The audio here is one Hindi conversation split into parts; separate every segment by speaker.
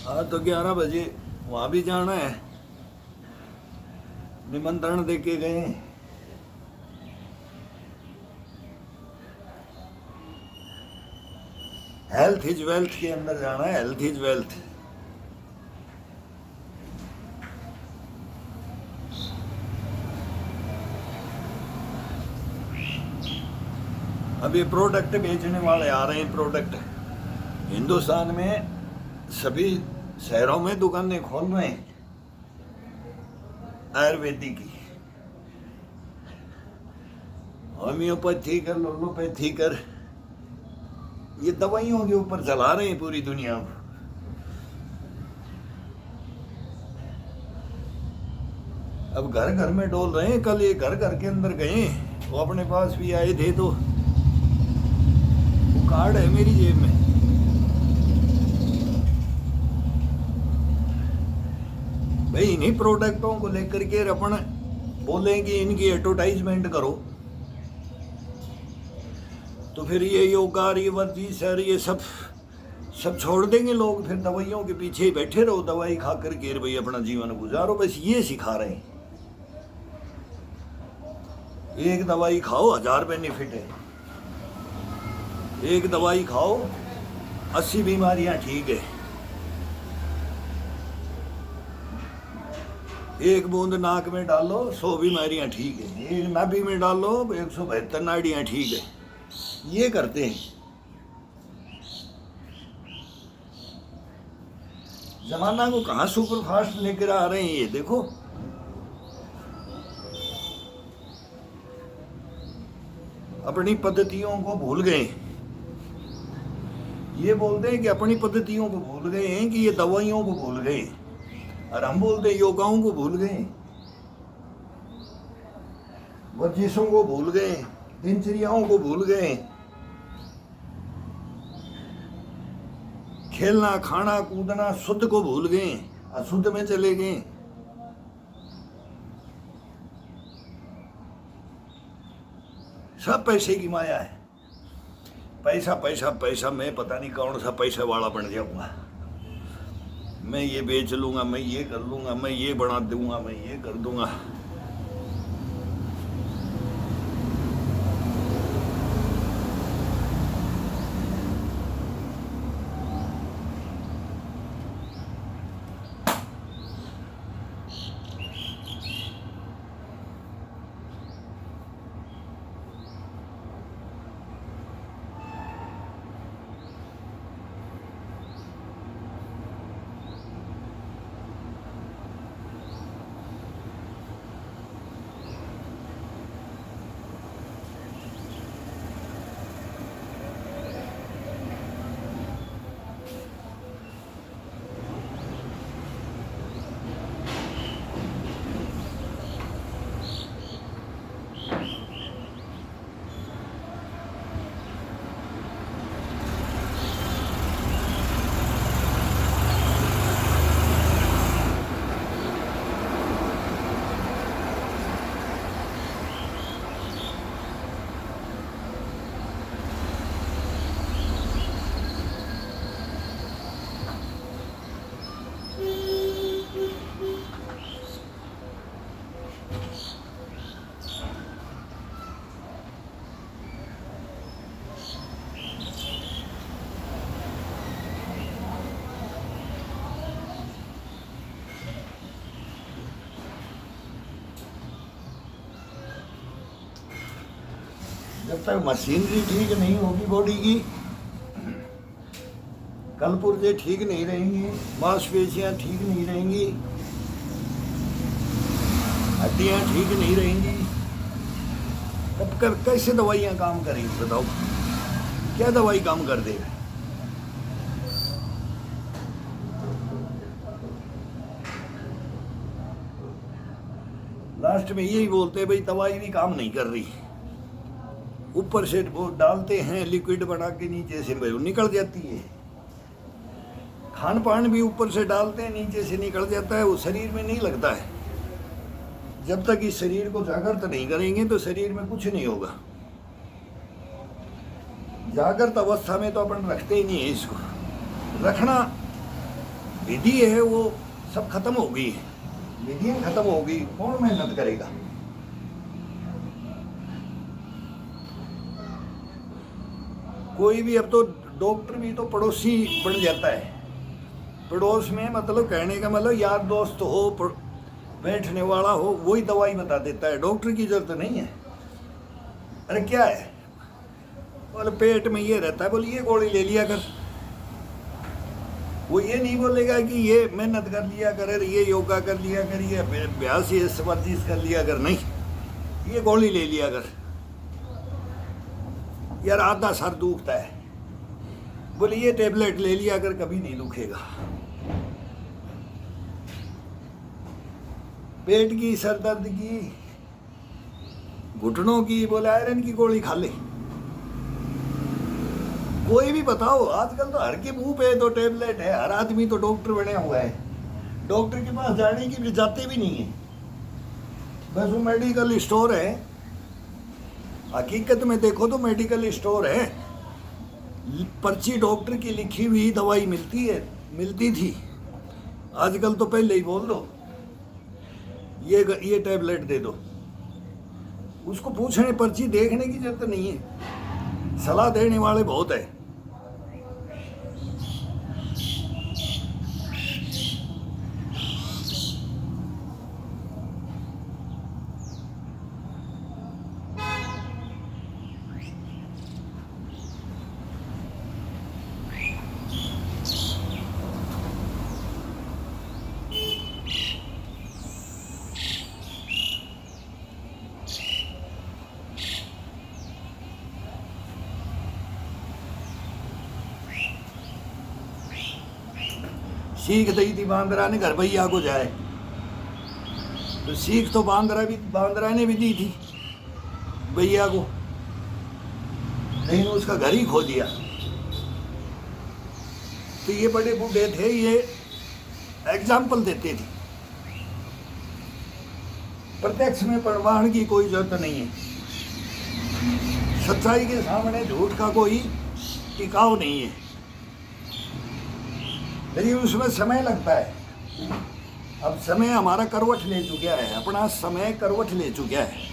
Speaker 1: हाँ तो 11 बजे वहाँ भी जाना है, निमंत्रण दे के गए। हेल्थ इज वेल्थ के अंदर जाना है, हेल्थ इज वेल्थ। अब ये प्रोडक्ट बेचने वाले आ रहे हैं, प्रोडक्ट हिंदुस्तान में सभी शहरों में दुकानें खोल रहे हैं आयुर्वेदिक की, होम्योपैथी कर, लोलोपैथी कर, ये दवाइयों के ऊपर चला रहे हैं पूरी दुनिया को। अब घर घर में डोल रहे हैं। कल ये घर घर के अंदर गए, वो अपने पास भी आए थे, तो वो कार्ड है मेरी जेब में। भाई इन्हीं प्रोडक्टों को लेकर के अपन बोलेंगे इनकी एडवर्टाइजमेंट करो, तो फिर ये योगा, ये वर्जिश और ये सब छोड़ देंगे लोग। फिर दवाइयों के पीछे ही बैठे रहो, दवाई खा करके भाई अपना जीवन गुजारो। बस ये सिखा रहे हैं। एक दवाई खाओ 1000 बेनिफिट है, एक दवाई खाओ 80 बीमारियां ठीक है, एक बूंद नाक में डालो 100 बीमारियां ठीक है, एक नाभि में डालो 172 नाड़ियां ठीक है। ये करते हैं। जमाना को कहाँ सुपर फास्ट लेकर आ रहे हैं ये देखो। अपनी पद्धतियों को भूल गए। ये बोलते हैं कि अपनी पद्धतियों को भूल गए हैं, कि ये दवाइयों को भूल गए, और हम बोलते हैं योगाओं को भूल गए, वर्जिशों को भूल गए, दिनचर्याओं को भूल गए, खेलना खाना कूदना शुद्ध को भूल गए, अशुद्ध में चले गए। सब पैसे की माया है। पैसा पैसा पैसा, मैं पता नहीं कौन सा पैसा वाला बन जाऊंगा, मैं ये बेच लूंगा, मैं ये कर लूंगा, मैं ये बना दूंगा, मैं ये कर दूंगा। जब तक मशीनरी ठीक नहीं होगी बॉडी की, कलपुर्जे ठीक नहीं रहेंगी, मांसपेशियां ठीक नहीं रहेंगी, हड्डियां ठीक नहीं रहेंगी, तब कर कैसे दवाइयां काम करेंगी बताओ? क्या दवाई काम कर देगा? लास्ट में यही बोलते हैं भाई दवाई भी काम नहीं कर रही। ऊपर से वो डालते हैं लिक्विड बना के, नीचे से वो निकल जाती है। खान पान भी ऊपर से डालते हैं, नीचे से निकल जाता है, वो शरीर में नहीं लगता है। जब तक इस शरीर को जागृत नहीं करेंगे तो शरीर में कुछ नहीं होगा। जागृत अवस्था में तो अपन रखते ही नहीं है इसको। रखना विधि है वो सब खत्म हो गई है, विधियां खत्म हो गई, कौन मेहनत करेगा। कोई भी अब तो डॉक्टर भी तो पड़ोसी बन जाता है। पड़ोस में मतलब कहने का मतलब यार दोस्त हो, बैठने वाला हो, वही दवाई बता देता है, डॉक्टर की जरूरत नहीं है। अरे क्या है, बोले पेट में ये रहता है, बोले ये गोली ले लिया कर। वो ये नहीं बोलेगा कि ये मेहनत कर लिया कर, ये योगा कर लिया कर, ये अभ्यास, ये वर्जिश कर लिया कर, नहीं, ये गोली ले लिया कर। यार आधा सर दुखता है, बोले ये टेबलेट ले लिया कर, कभी नहीं दुखेगा। पेट की, सर दर्द की, घुटनों की, बोले आयरन की गोली खा ले। कोई भी बताओ, आजकल तो हर के मुंह पे तो टेबलेट है, हर आदमी तो डॉक्टर बना हुआ है, डॉक्टर के पास जाने की भी जाते भी नहीं है, बस वो मेडिकल स्टोर है। हकीकत में देखो तो मेडिकल स्टोर है, पर्ची डॉक्टर की लिखी हुई दवाई मिलती है, मिलती थी, आजकल तो पहले ही बोल दो ये टैबलेट दे दो, उसको पूछने, पर्ची देखने की जरूरत नहीं है, सलाह देने वाले बहुत है। सीख दी थी बांदरा ने घर भैया को जाए, तो सीख तो बांदरा ने भी दी थी भैया को, लेकिन उसका घर ही खो दिया। तो ये बड़े बूढ़े थे, ये एग्जाम्पल देते थे, प्रत्यक्ष में प्रमाण की कोई जरूरत नहीं है, सच्चाई के सामने झूठ का कोई टिकाव नहीं है, लेकिन उसमें समय लगता है। अब समय हमारा करवट ले चुका है, अपना समय करवट ले चुका है।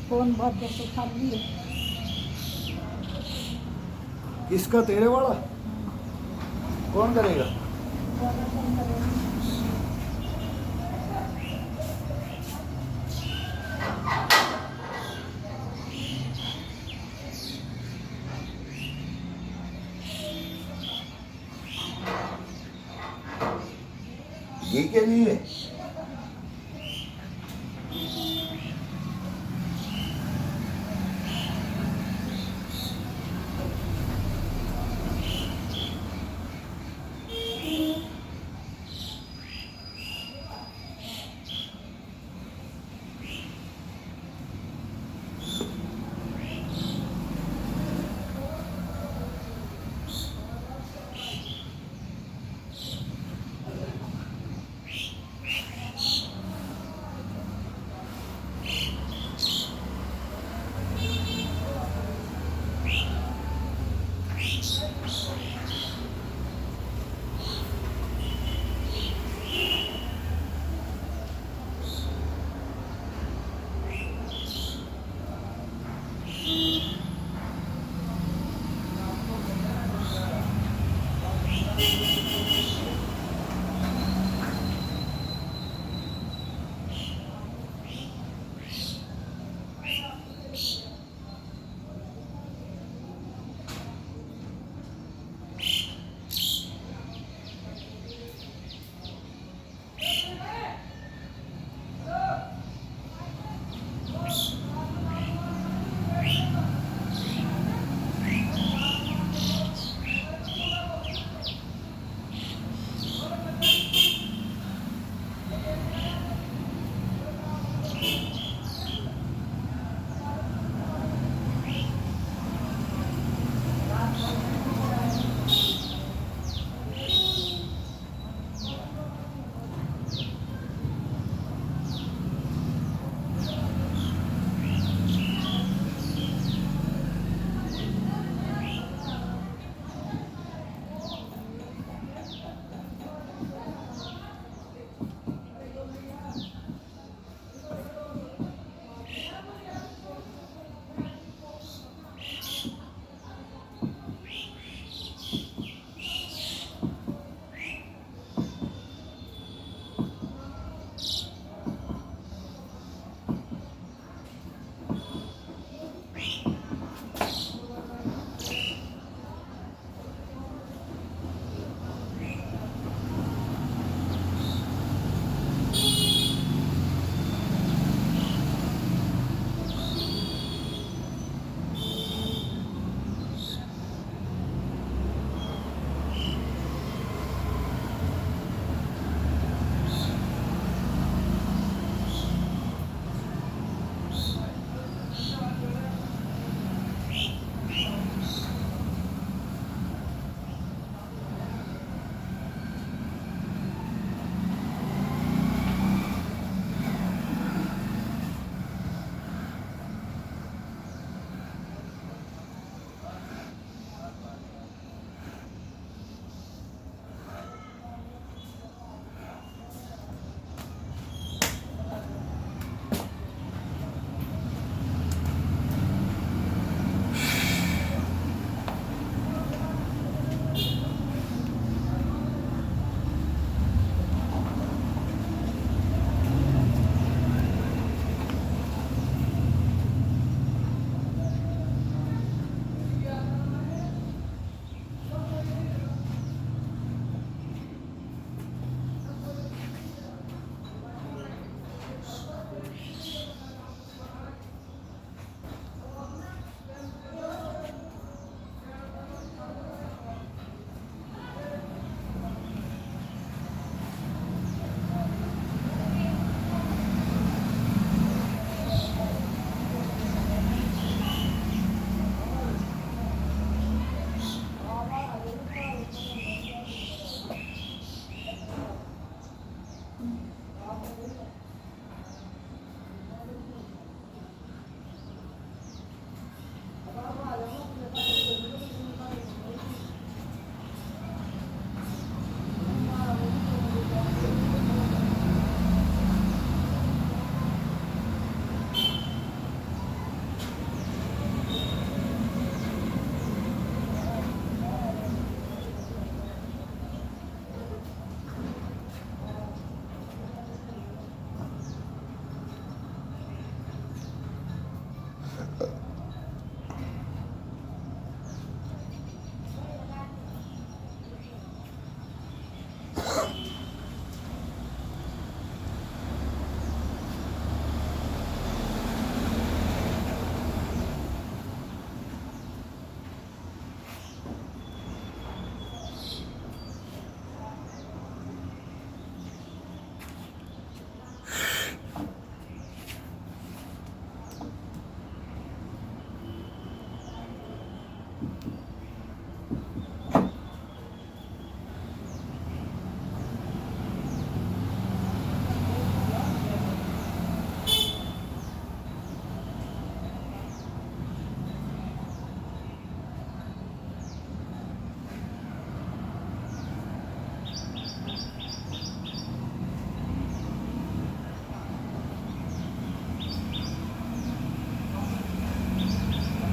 Speaker 2: फोन बहुत देर से खाली है।
Speaker 1: किसका, तेरे वाला? कौन करेगा? ये के लिए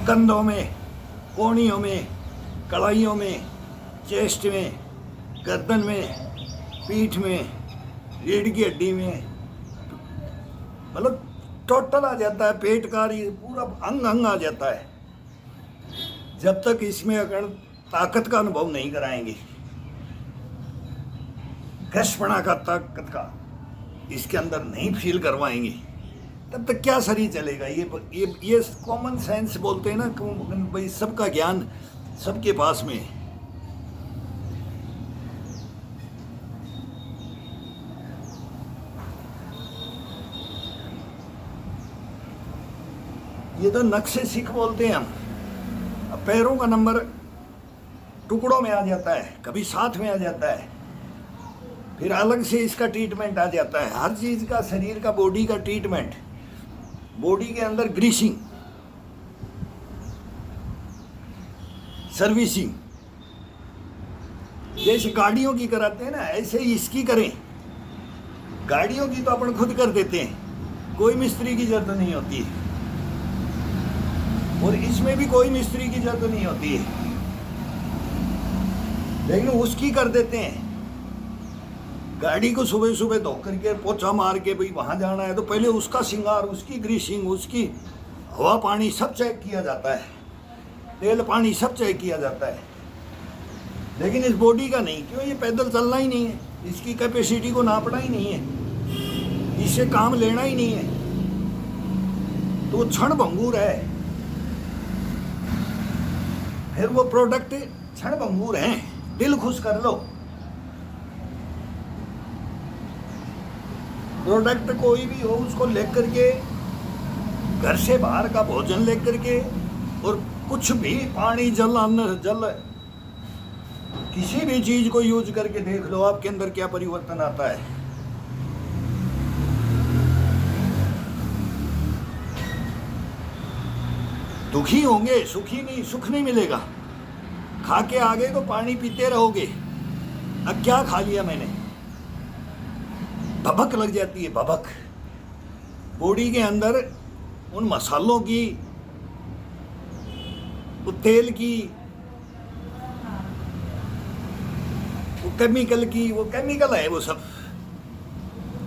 Speaker 1: कंधों में, कोहनियों में, कलाइयों में, चेस्ट में, गर्दन में, पीठ में, रीढ़ की हड्डी में, मतलब टोटल आ जाता है। पेट का ये पूरा अंग अंग आ जाता है। जब तक इसमें अगर ताकत का अनुभव नहीं कराएंगे, घसपना का, ताकत का इसके अंदर नहीं फील करवाएंगे, तब तक क्या शरीर चलेगा। ये कॉमन सेंस बोलते हैं ना भाई, सबका ज्ञान सबके पास में है। ये तो नक्शे सिख बोलते हैं हम। अब पैरों का नंबर टुकड़ों में आ जाता है, कभी साथ में आ जाता है, फिर अलग से इसका ट्रीटमेंट आ जाता है। हर चीज़ का, शरीर का, बॉडी का ट्रीटमेंट, बॉडी के अंदर ग्रीसिंग, सर्विसिंग, जैसे गाड़ियों की कराते हैं ना, ऐसे ही इसकी करें। गाड़ियों की तो अपन खुद कर देते हैं, कोई मिस्त्री की जरूरत नहीं होती है, और इसमें भी कोई मिस्त्री की जरूरत नहीं होती है, लेकिन उसकी कर देते हैं। गाड़ी को सुबह सुबह धो करके पोछा मार के भाई वहाँ जाना है, तो पहले उसका श्रृंगार, उसकी ग्रीसिंग, उसकी हवा पानी सब चेक किया जाता है, तेल पानी सब चेक किया जाता है। लेकिन इस बॉडी का नहीं, क्यों? ये पैदल चलना ही नहीं है, इसकी कैपेसिटी को नापना ही नहीं है, इससे काम लेना ही नहीं है, तो क्षण भंगुर है। फिर वो प्रोडक्ट क्षण भंगुर हैं, दिल खुश कर लो। प्रोडक्ट कोई भी हो, उसको लेकर के, घर से बाहर का भोजन लेकर के, और कुछ भी पानी, जल, अन्न, जल, किसी भी चीज को यूज करके देख लो आपके अंदर क्या परिवर्तन आता है। दुखी होंगे, सुखी नहीं, सुख नहीं मिलेगा। खा के आ गए तो पानी पीते रहोगे। अब क्या खा लिया मैंने, भभक लग जाती है, भभक बॉडी के अंदर, उन मसालों की, वो तेल की, वो केमिकल की, वो केमिकल है, वो सब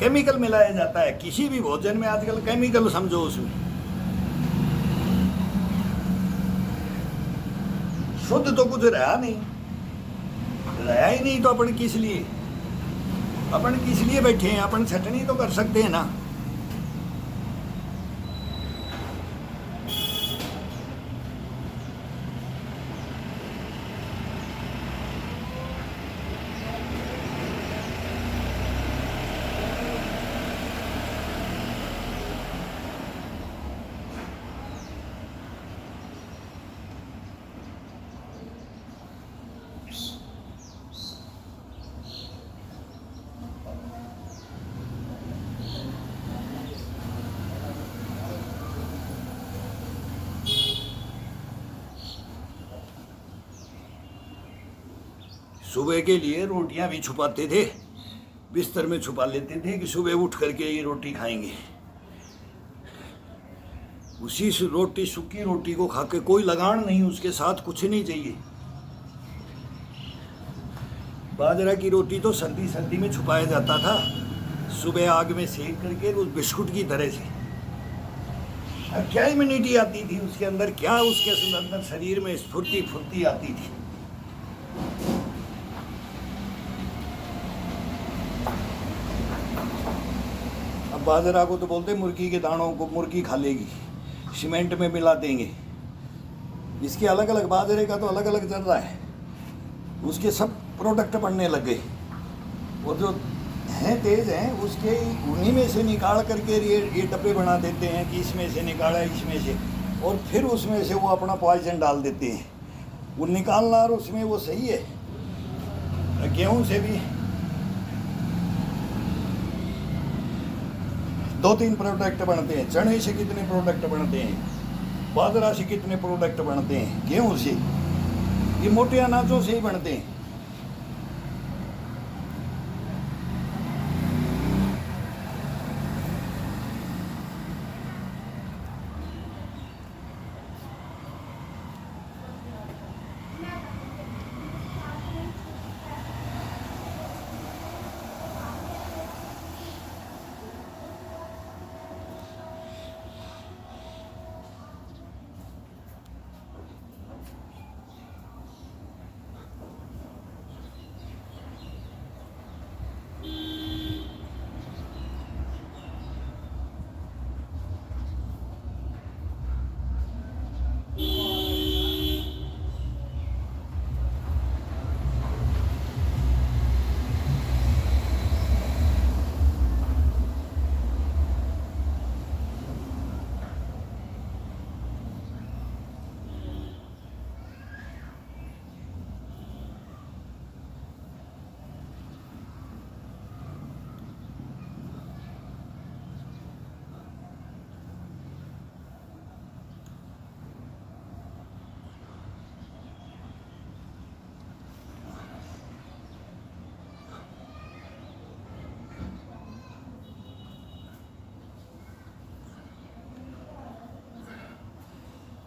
Speaker 1: केमिकल मिलाया जाता है किसी भी भोजन में। आजकल केमिकल समझो उसमें, शुद्ध तो कुछ रहा नहीं, रहा ही नहीं, तो अपन किस लिए, अपन किस लिए बैठे हैं? अपन छटनी तो कर सकते हैं ना। सुबह के लिए रोटियां भी छुपाते थे, बिस्तर में छुपा लेते थे कि सुबह उठ करके ये रोटी खाएंगे। उसी रोटी, सूखी रोटी को खा के, कोई लगान नहीं, उसके साथ कुछ नहीं चाहिए। बाजरा की रोटी तो सर्दी सर्दी में छुपाया जाता था, सुबह आग में सेक करके, उस बिस्कुट की तरह से। अब क्या इम्यूनिटी आती थी उसके अंदर, क्या उसके अंदर शरीर में स्फूर्ति फुर्ती आती थी। अब बाजरा को तो बोलते मुर्गी के दानों को, मुर्गी खा लेगी, सीमेंट में मिला देंगे। इसके अलग अलग, बाजरे का तो अलग अलग चल रहा है, उसके सब प्रोडक्ट बनने लग गए। वो जो हैं तेज हैं, उसके उन्हीं में से निकाल करके ये डब्बे बना देते हैं कि इसमें से निकाला, इसमें से, और फिर उसमें से वो अपना पॉइजन डाल देते हैं। वो निकालना और उसमें वो सही है। गेहूं से भी 2-3 प्रोडक्ट बनते हैं, चने से कितने प्रोडक्ट बनते हैं, बाजरा से कितने प्रोडक्ट बनते हैं, गेहूं से, ये मोटे अनाजों से ही बनते हैं।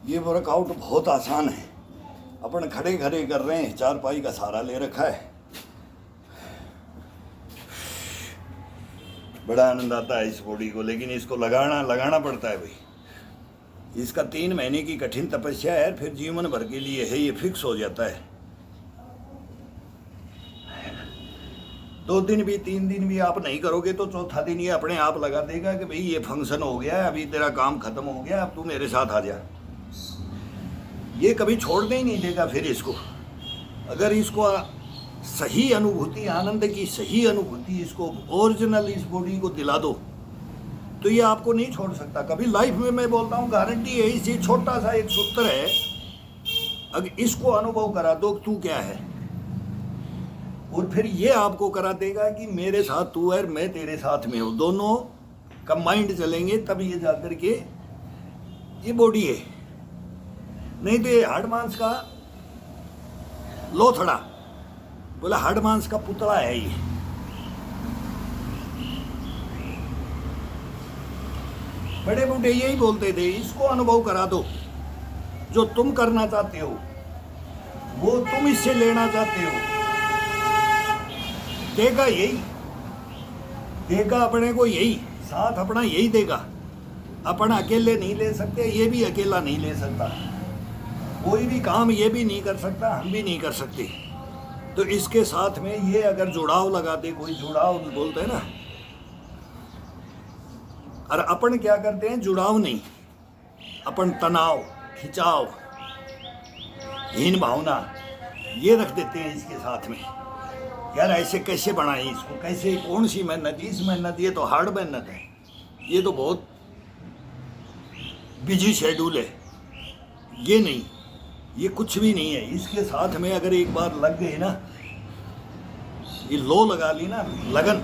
Speaker 1: ये वर्कआउट बहुत आसान है। अपन खड़े खड़े कर रहे हैं, चारपाई का सहारा ले रखा है, बड़ा आनंद आता है इस बॉडी को। लेकिन इसको लगाना पड़ता है भाई। इसका 3 महीने की कठिन तपस्या है, फिर जीवन भर के लिए है, ये फिक्स हो जाता है। 2 दिन भी 3 दिन भी आप नहीं करोगे तो चौथा दिन ये अपने आप लगा देगा कि भाई ये फंक्शन हो गया, अभी तेरा काम खत्म हो गया, अब तू मेरे साथ आ जा। ये कभी छोड़ने ही नहीं देगा फिर इसको। अगर इसको सही अनुभूति, आनंद की सही अनुभूति इसको ओरिजिनल इस बॉडी को दिला दो तो ये आपको नहीं छोड़ सकता कभी लाइफ में। मैं बोलता हूँ गारंटी है, इसी छोटा सा एक सूत्र है, अगर इसको अनुभव करा दो तू क्या है, और फिर ये आपको करा देगा कि मेरे साथ तू है, मैं तेरे साथ में हूँ, दोनों कंबाइंड चलेंगे, तब ये जाकर के ये बॉडी है। नहीं तो ये हाड़ मांस का लोथड़ा, बोला हाड़ मांस का पुतला है ये। बड़े बूढ़े यही बोलते थे, इसको अनुभव करा दो, जो तुम करना चाहते हो वो तुम इससे लेना चाहते हो, देगा यही, देगा अपने को यही, साथ अपना यही देगा। अपन अकेले नहीं ले सकते, ये भी अकेला नहीं ले सकता, कोई भी काम ये भी नहीं कर सकता, हम भी नहीं कर सकते। तो इसके साथ में ये अगर जुड़ाव लगा दे, कोई जुड़ाव बोलते हैं ना, और अपन क्या करते हैं, जुड़ाव नहीं, अपन तनाव, खिंचाव, हीन भावना ये रख देते हैं इसके साथ में। यार ऐसे कैसे बनाए इसको, कैसे, कौन सी मेहनत, इस मेहनत, ये तो हार्ड मेहनत है, ये तो बहुत बिजी शेड्यूल है, ये नहीं, ये कुछ भी नहीं है। इसके साथ में अगर एक बार लग गए ना, ये लो लगा ली ना, लगन,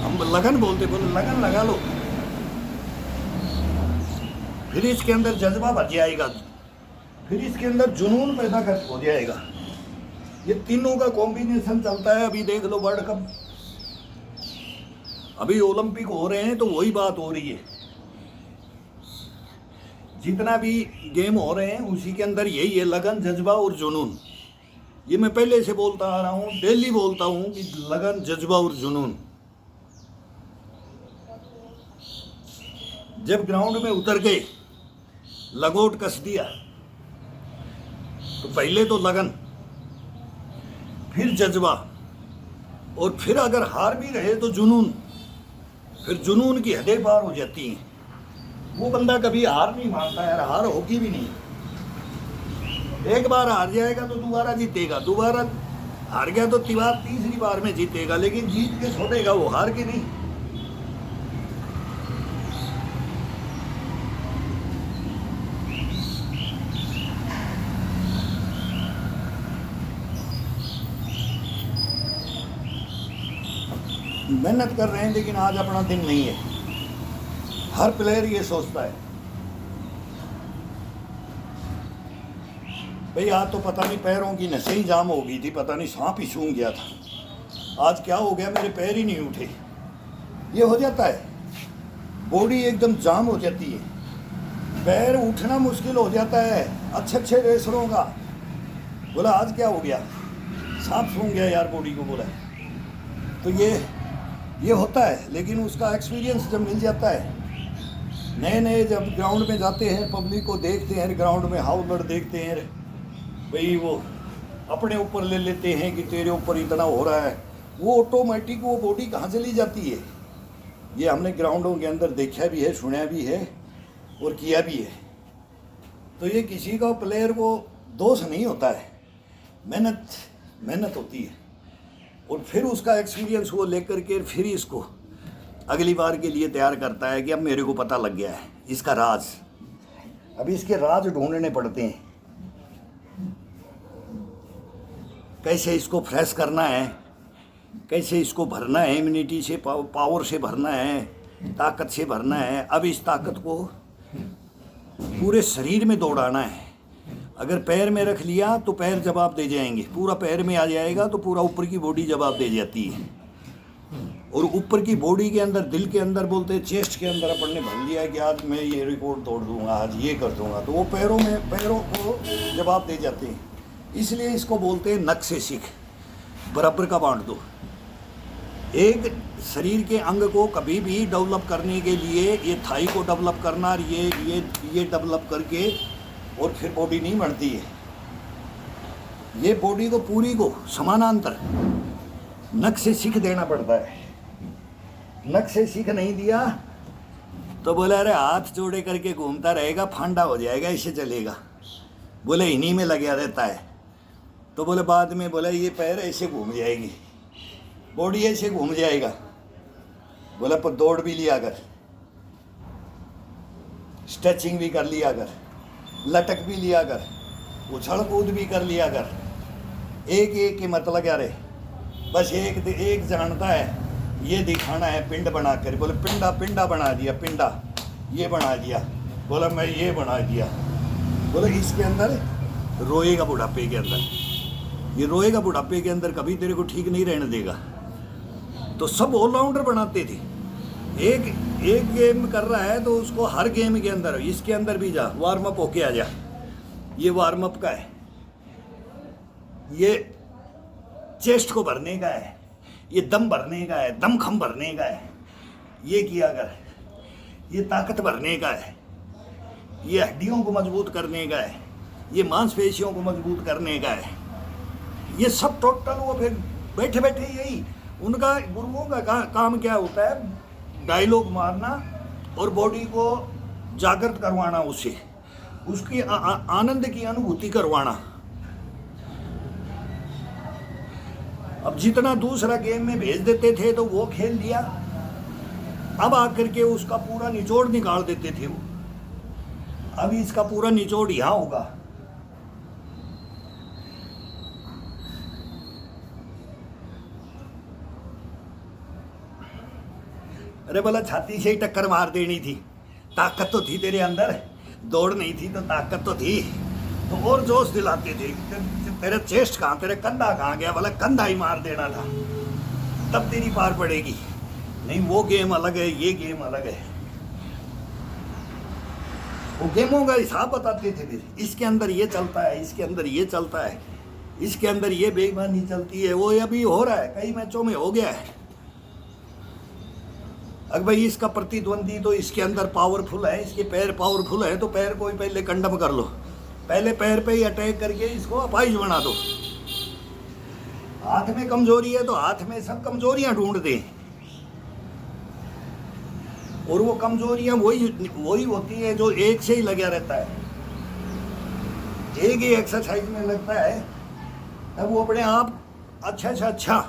Speaker 1: हम लगन बोलते, बोले लगन लगा लो, फिर इसके अंदर जज्बा भर जाएगा, फिर इसके अंदर जुनून पैदा कर हो जाएगा। ये तीनों का कॉम्बिनेशन चलता है। अभी देख लो वर्ल्ड कप, अभी ओलंपिक हो रहे हैं तो वही बात हो रही है, जितना भी गेम हो रहे हैं उसी के अंदर यही है, लगन, जज्बा और जुनून। ये मैं पहले से बोलता आ रहा हूँ, डेली बोलता हूँ कि लगन, जज्बा और जुनून। जब ग्राउंड में उतर गए, लगोट कस दिया, तो पहले तो लगन, फिर जज्बा, और फिर अगर हार भी रहे तो जुनून, फिर जुनून की हदें पार हो जाती हैं। वो बंदा कभी हार नहीं मानता यार, हार होगी भी नहीं। एक बार हार जाएगा तो दोबारा जीतेगा, दोबारा हार गया तो तीसरी बार में जीतेगा, लेकिन जीत के छोड़ेगा वो, हार के नहीं। मेहनत कर रहे हैं लेकिन आज अपना दिन नहीं है, हर प्लेयर ये सोचता है भाई आज तो पता नहीं पैरों की नसें ही जाम हो गई थी, पता नहीं सांप ही सूंघ गया था, आज क्या हो गया, मेरे पैर ही नहीं उठे। ये हो जाता है, बॉडी एकदम जाम हो जाती है, पैर उठना मुश्किल हो जाता है। अच्छे रेसरों का बोला आज क्या हो गया, सांप सूंघ गया यार बॉडी को, बोला। तो ये होता है, लेकिन उसका एक्सपीरियंस जब मिल जाता है, नए जब ग्राउंड में जाते हैं, पब्लिक को देखते हैं, ग्राउंड में हाउलर देखते हैं, भाई वो अपने ऊपर ले लेते हैं कि तेरे ऊपर इतना हो रहा है, वो ऑटोमेटिक वो बॉडी कहाँ चली जाती है। ये हमने ग्राउंडों के अंदर देखा भी है, सुना भी है और किया भी है। तो ये किसी का प्लेयर को दोष नहीं होता है, मेहनत होती है, और फिर उसका एक्सपीरियंस वो लेकर के फिर इसको अगली बार के लिए तैयार करता है कि अब मेरे को पता लग गया है इसका राज। अभी इसके राज ढूंढने पड़ते हैं, कैसे इसको फ्रेश करना है, कैसे इसको भरना है, इम्यूनिटी से, पावर से भरना है, ताकत से भरना है। अब इस ताकत को पूरे शरीर में दौड़ाना है। अगर पैर में रख लिया तो पैर जवाब दे जाएंगे, पूरा पैर में आ जाएगा तो पूरा ऊपर की बॉडी जवाब दे जाती है। और ऊपर की बॉडी के अंदर, दिल के अंदर, बोलते हैं चेस्ट के अंदर अपन ने भर लिया है कि आज मैं ये रिकॉर्ड तोड़ दूंगा, आज ये कर दूंगा, तो वो पैरों को जवाब दे जाते हैं। इसलिए इसको बोलते हैं नक से सीख, बराबर का बांट दो। एक शरीर के अंग को कभी भी डेवलप करने के लिए ये थाई को डेवलप करना और ये डेवलप करके और फिर बॉडी नहीं बनती है। ये बॉडी को पूरी को समानांतर नक से सीख देना पड़ता है। नक से सीख नहीं दिया तो बोले अरे हाथ जोड़े करके घूमता रहेगा, फांडा हो जाएगा, इससे चलेगा। बोले इन्हीं में लगा रहता है। तो बोले बाद में बोले ये पैर ऐसे घूम जाएगी, बॉडी ऐसे घूम जाएगा। बोला पर दौड़ भी लिया कर, स्ट्रेचिंग भी कर लिया कर, लटक भी लिया कर, उछल कूद भी कर लिया कर। एक के मतलब क्या रे, बस एक जानता है ये दिखाना है पिंड बना कर। बोले पिंडा बना दिया, पिंडा ये बना दिया। बोला मैं ये बना दिया। बोले इसके अंदर रोएगा बुढ़ापे के अंदर, ये रोएगा बुढ़ापे के अंदर, कभी तेरे को ठीक नहीं रहने देगा। तो सब ऑलराउंडर बनाते थे। एक गेम कर रहा है तो उसको हर गेम के अंदर, इसके अंदर भी जा, वार्म अप होके आ जा। ये वार्म अप का है, ये चेस्ट को भरने का है, ये दम भरने का है, दम खम भरने का है, ये किया कर। ये ताकत भरने का है, ये हड्डियों को मजबूत करने का है, ये मांसपेशियों को मजबूत करने का है। ये सब टोटल वो फिर बैठे बैठे यही उनका गुरुओं का काम क्या होता है, डायलॉग मारना और बॉडी को जागृत करवाना, उससे उसकी आनंद की अनुभूति करवाना। अब जितना दूसरा गेम में भेज देते थे तो वो खेल दिया, अब आकर के उसका पूरा निचोड़ निकाल देते थे वो। अब इसका पूरा निचोड़ यहाँ होगा। अरे बोला छाती से ही टक्कर मार देनी थी, ताकत तो थी तेरे अंदर, दौड़ नहीं थी तो ताकत तो थी, तो और जोश दिलाते थे। तेरे चेस्ट कहाँ, तेरे कंधा कहाँ गया, बोला कंधा ही मार देना था, तब तेरी पार पड़ेगी। नहीं वो गेम अलग है, ये गेम अलग है। वो गेमों का हिसाब बताते थे फिर, इसके अंदर ये चलता है, इसके अंदर ये चलता है, इसके अंदर ये बेईमानी चलती है। वो अभी हो रहा है, कई मैचों में हो गया है। अगर भाई इसका प्रतिद्वंदी तो इसके अंदर पावरफुल है, इसके पैर पावरफुल है, तो पैर को ही पहले कंडम कर लो, पहले पैर पे ही अटैक करके इसको अपाहिज बना दो। हाथ में कमजोरी है तो हाथ में सब कमजोरियां ढूंढ दें, और वो कमजोरियां वही होती है जो एक से ही लगा रहता है। एक ही एक्सरसाइज में लगता है तब वो अपने आप अच्छा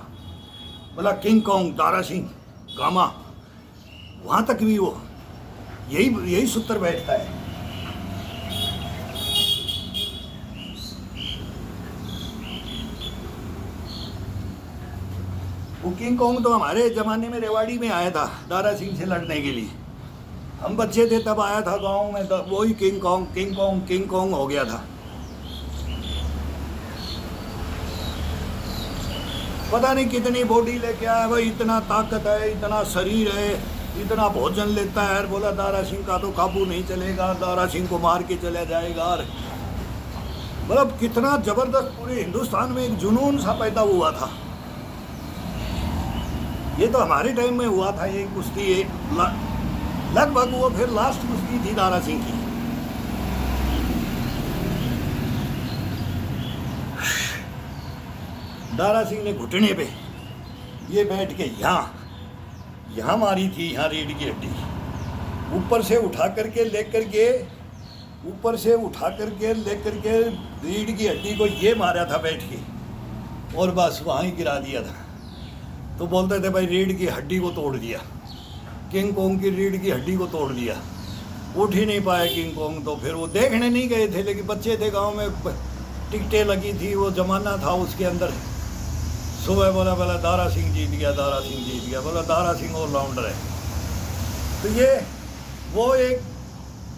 Speaker 1: बोला king Kong, Dara Singh, gamma, वहां तक भी वो यही सूत्र बैठता है। वो किंग कॉन्ग तो हमारे ज़माने में रेवाड़ी में आया था दारा सिंह से लड़ने के लिए। हम बच्चे थे तब आया था गांव में, तब वही किंग कॉन्ग हो गया था। पता नहीं कितनी बॉडी लेके आया भाई, इतना ताकत है, इतना शरीर है, इतना भोजन लेता है। बोला दारा सिंह का तो काबू नहीं चलेगा, दारा सिंह को मार के चला जाएगा। मतलब कितना जबरदस्त पूरे हिंदुस्तान में एक जुनून सा पैदा हुआ था। ये तो हमारे टाइम में हुआ था ये कुश्ती, लगभग वो फिर लास्ट कुश्ती थी दारा सिंह की। दारा सिंह ने घुटने पे ये बैठ के यहाँ मारी थी, यहाँ रीढ़ की हड्डी ऊपर से उठा करके लेकर के रीढ़ की हड्डी को ये मारा था बैठ के, और बस वहाँ ही गिरा दिया था। तो बोलते थे भाई रीढ़ की हड्डी को तोड़ दिया, किंग कॉन्ग की रीढ़ की हड्डी को तोड़ दिया। उठ ही नहीं पाया किंग कॉन्ग। तो फिर वो देखने नहीं गए थे, लेकिन बच्चे थे गांव में, टिकटें लगी थी, वो जमाना था उसके अंदर। सुबह बोला दारा सिंह जीत गया, दारा सिंह जीत गया। बोला दारा सिंह ऑलराउंडर है। तो ये वो एक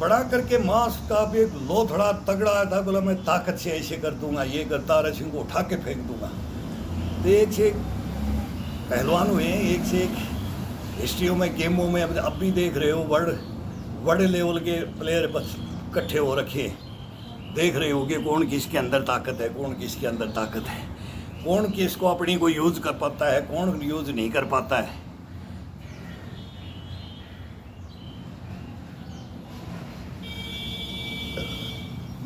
Speaker 1: बड़ा करके मांस का भी एक लोथड़ा तगड़ा था। बोला मैं ताकत से ऐसे कर दूंगा, ये कर, दारा सिंह को उठा के फेंक दूंगा। तो एक से पहलवान हुए हैं एक से एक, हिस्ट्रियों में, गेमों में। अब भी देख रहे हो वर्ल्ड लेवल के प्लेयर बस इकट्ठे हो रखे हैं। देख रहे हो कि कौन किसके अंदर ताकत है, कौन किसके अंदर ताकत है, कौन किसको अपनी को यूज़ कर पाता है, कौन यूज़ नहीं कर पाता है।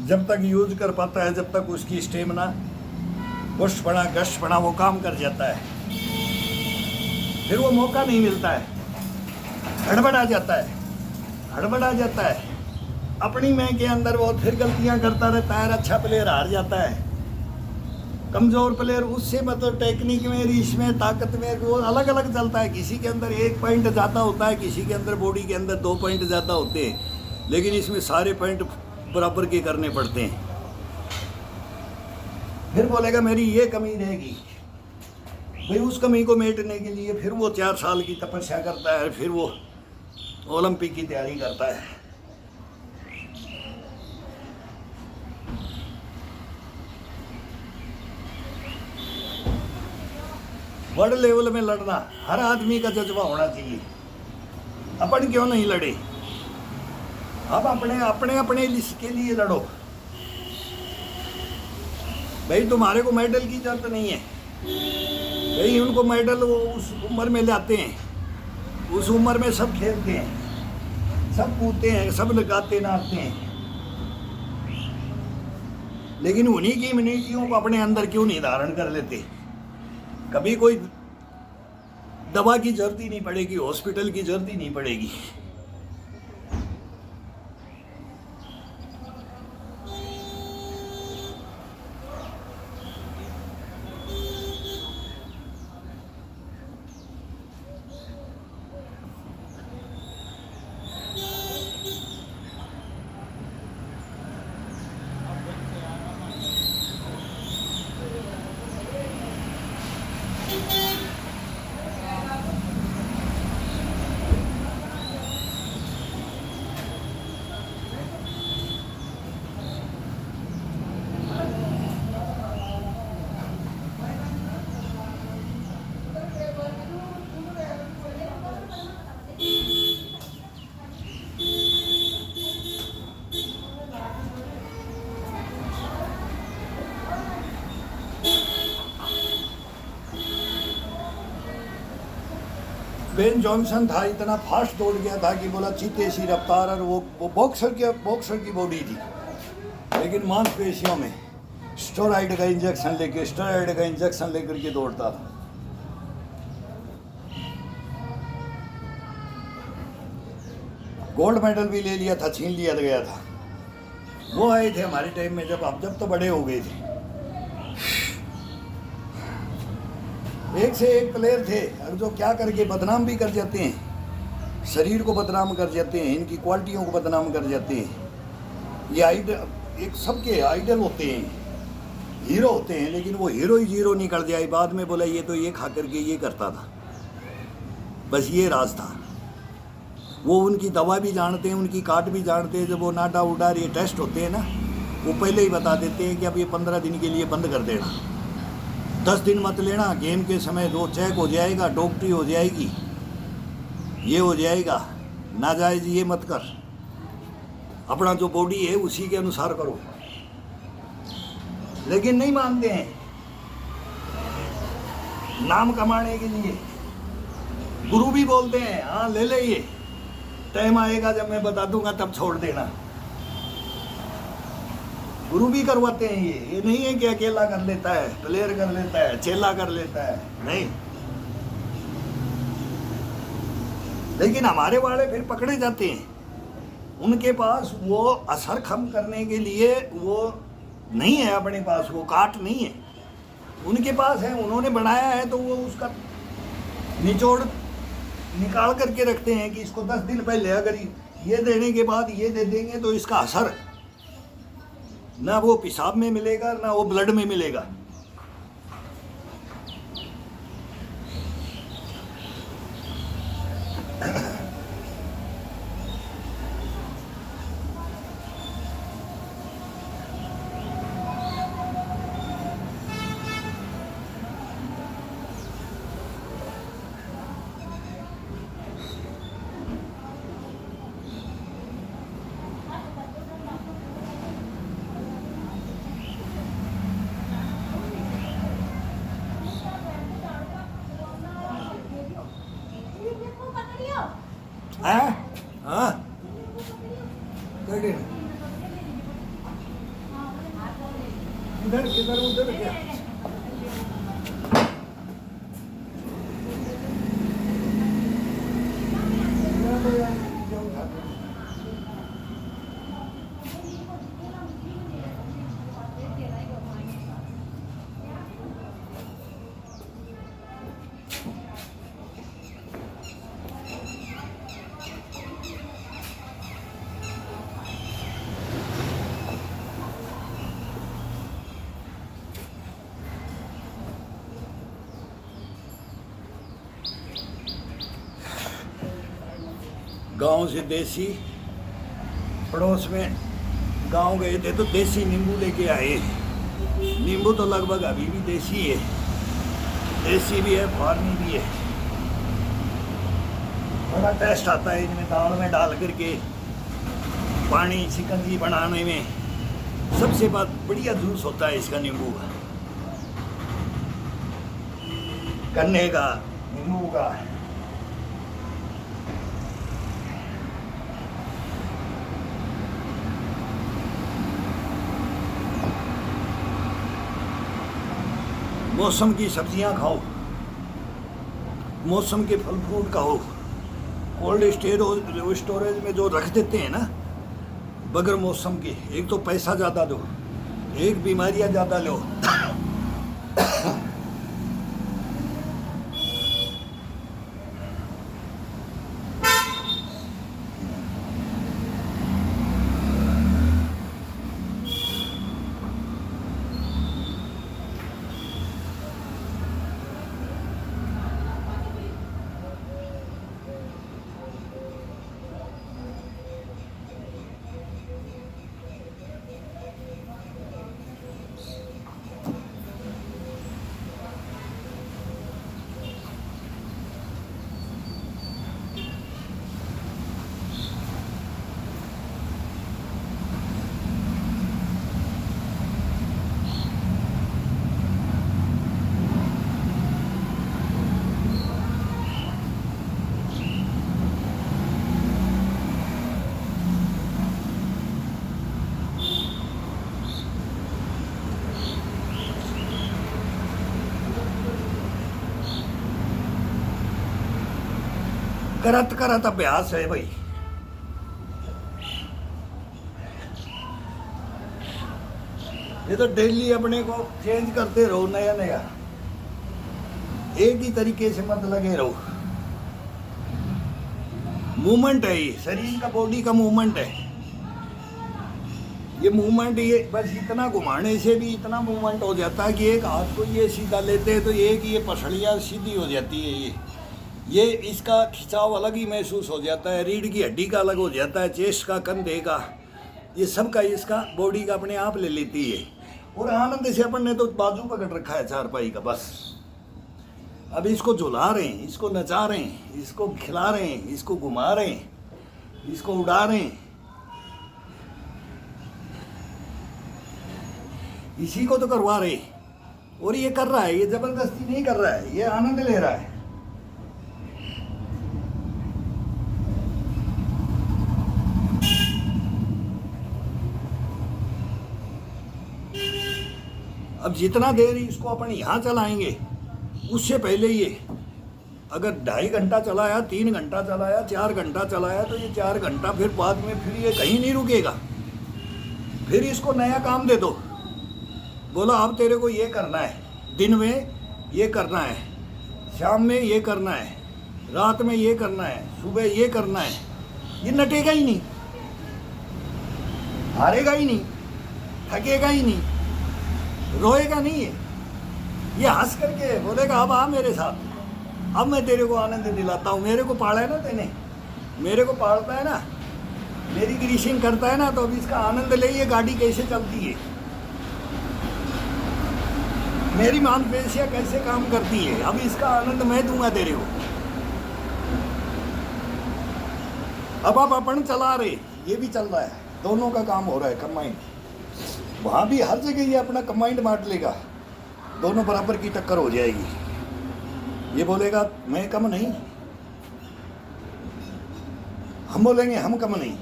Speaker 1: जब तक यूज़ कर पाता है, जब तक उसकी स्टेमिना, पुष्टपना, गश्तपना वो काम कर जाता है, फिर वो मौका नहीं मिलता है, हड़बड़ा जाता है, हड़बड़ा जाता है अपनी मैं के अंदर, वो फिर गलतियां करता रहता है। अच्छा प्लेयर हार जाता है, कमज़ोर प्लेयर उससे मतलब टेक्निक में, रीच में, ताकत में वो अलग अलग चलता है। किसी के अंदर 1 पॉइंट ज़्यादा होता है, किसी के अंदर बॉडी के अंदर 2 पॉइंट ज़्यादा होते हैं, लेकिन इसमें सारे पॉइंट बराबर के करने पड़ते हैं। फिर बोलेगा मेरी ये कमी रहेगी, भाई उस कमी को मेटने के लिए फिर वो 4 साल की तपस्या करता है, फिर वो ओलंपिक की तैयारी करता है। वर्ल्ड लेवल में लड़ना हर आदमी का जज्बा होना चाहिए। अपन क्यों नहीं लड़े? अब अपने लिस्ट के लिए लड़ो। भाई तुम्हारे को मेडल की जरूरत नहीं है, भाई उनको मेडल वो उस उम्र में लाते हैं, उस उम्र में सब खेलते हैं, सब कूदते हैं, सब लगाते नाचते हैं, लेकिन उन्हीं की इम्यूनिटियों को अपने अंदर क्यों नहीं धारण कर लेते? कभी कोई दवा की जरूरत ही नहीं पड़ेगी, हॉस्पिटल की जरूरत ही नहीं पड़ेगी। बेन जॉनसन था, इतना फास्ट दौड़ गया था कि बोला चीते सी रफ्तार, और वो बॉक्सर की बॉडी थी, लेकिन मांसपेशियों में स्टेरॉइड का इंजेक्शन लेकर के दौड़ता था। गोल्ड मेडल भी ले लिया था, छीन लिया गया था। वो आए थे हमारे टाइम में, जब तो बड़े हो गए थे। एक से एक प्लेयर थे, और जो क्या करके बदनाम भी कर जाते हैं, शरीर को बदनाम कर जाते हैं, इनकी क्वालिटियों को बदनाम कर जाते हैं। ये आइडल, एक सबके आइडल होते हैं, हीरो होते हैं, लेकिन वो हीरो ही जीरो निकल जाए। बाद में बोला ये तो ये खा करके ये करता था, बस ये राज था। वो उनकी दवा भी जानते हैं, उनकी काट भी जानते हैं। जब वो नाडा उडार ये टेस्ट होते हैं ना, वो पहले ही बता देते हैं कि अब ये 15 दिन के लिए बंद कर देना, 10 दिन मत लेना, गेम के समय वो चेक हो जाएगा, डॉक्टरी हो जाएगी, ये हो जाएगा, नाजायज ये मत कर, अपना जो बॉडी है उसी के अनुसार करो। लेकिन नहीं मानते हैं, नाम कमाने के लिए। गुरु भी बोलते हैं हाँ ले ले, ये टाइम आएगा जब मैं बता दूंगा तब छोड़ देना। गुरु भी करवाते हैं। ये नहीं है कि अकेला कर लेता है, प्लेयर कर लेता है, चेला कर लेता है, नहीं। लेकिन हमारे वाले फिर पकड़े जाते हैं, उनके पास वो असर कम करने के लिए वो नहीं है, अपने पास वो काट नहीं है, उनके पास है, उन्होंने बनाया है, तो वो उसका निचोड़ निकाल करके रखते हैं कि इसको 10 दिन पहले अगर ये देने के बाद ये दे देंगे तो इसका असर ना वो पेशाब में मिलेगा ना वो ब्लड में मिलेगा। इधर किधर उधर क्या गांव से देसी पड़ोस में गांव गए थे तो देसी नींबू लेके आए। नींबू तो लगभग अभी भी देसी है, देसी भी है, फार्मी भी है। बड़ा टेस्ट आता है इनमें, दाल में डाल करके पानी शिकंजी बनाने में। सबसे बात बढ़िया जूस होता है इसका नींबू का, गन्ने का, नींबू का। मौसम की सब्जियां खाओ, मौसम के फल फ्रूट खाओ। कोल्ड स्टोरेज में जो रख देते हैं ना बगैर मौसम के, एक तो पैसा ज़्यादा दो, एक बीमारियां ज़्यादा लो। करत करत अभ्यास है भाई। ये तो डेली अपने को चेंज करते रहो, नया नया, एक ही तरीके से मत लगे रहो। मूवमेंट है ये, शरीर का, बॉडी का मूवमेंट है ये। मूवमेंट ये बस इतना घुमाने से भी इतना मूवमेंट हो जाता है कि एक हाथ को ये सीधा लेते हैं तो एक ये पसलियाँ सीधी हो जाती है। ये इसका खिंचाव अलग ही महसूस हो जाता है, रीढ़ की हड्डी का अलग हो जाता है, चेस्ट का, कंधे का, ये सब का इसका बॉडी का अपने आप ले लेती है। और आनंद से अपन ने तो बाजू पकड़ रखा है चारपाई का बस। अब इसको झुला रहे हैं, इसको नचा रहे हैं, इसको खिला रहे हैं, इसको घुमा रहे हैं, इसको उड़ा रहे हैं। इसी को तो करवा रहे। और ये कर रहा है, ये जबरदस्ती नहीं कर रहा है, ये आनंद ले रहा है। अब जितना देर इसको अपन यहाँ चलाएंगे, उससे पहले ये अगर 2.5 घंटा चलाया, 3 घंटा चलाया, 4 घंटा चलाया, तो ये 4 घंटा फिर बाद में फिर ये कहीं नहीं रुकेगा। फिर इसको नया काम दे दो, बोला अब तेरे को ये करना है, दिन में ये करना है, शाम में ये करना है, रात में ये करना है, सुबह ये करना है। ये नटेगा ही नहीं, हारेगा ही नहीं, थकेगा ही नहीं, रोएगा नहीं है। ये हंस करके बोलेगा अब आ मेरे साथ, अब मैं तेरे को आनंद दिलाता हूँ। मेरे को पाला है ना तेने, मेरे को पालता है ना, मेरी ग्रीसिंग करता है ना, तो अब इसका आनंद ले। ये गाड़ी कैसे चलती है, मेरी मांसपेशियाँ कैसे काम करती है, अब इसका आनंद मैं दूंगा तेरे को। अब आप अपन चला रहे, ये भी चल रहा है, दोनों का काम हो रहा है कंबाइंड। वहाँ भी हर जगह ये अपना कंबाइंड बांट लेगा, दोनों बराबर की टक्कर हो जाएगी। ये बोलेगा मैं कम नहीं, हम बोलेंगे हम कम नहीं,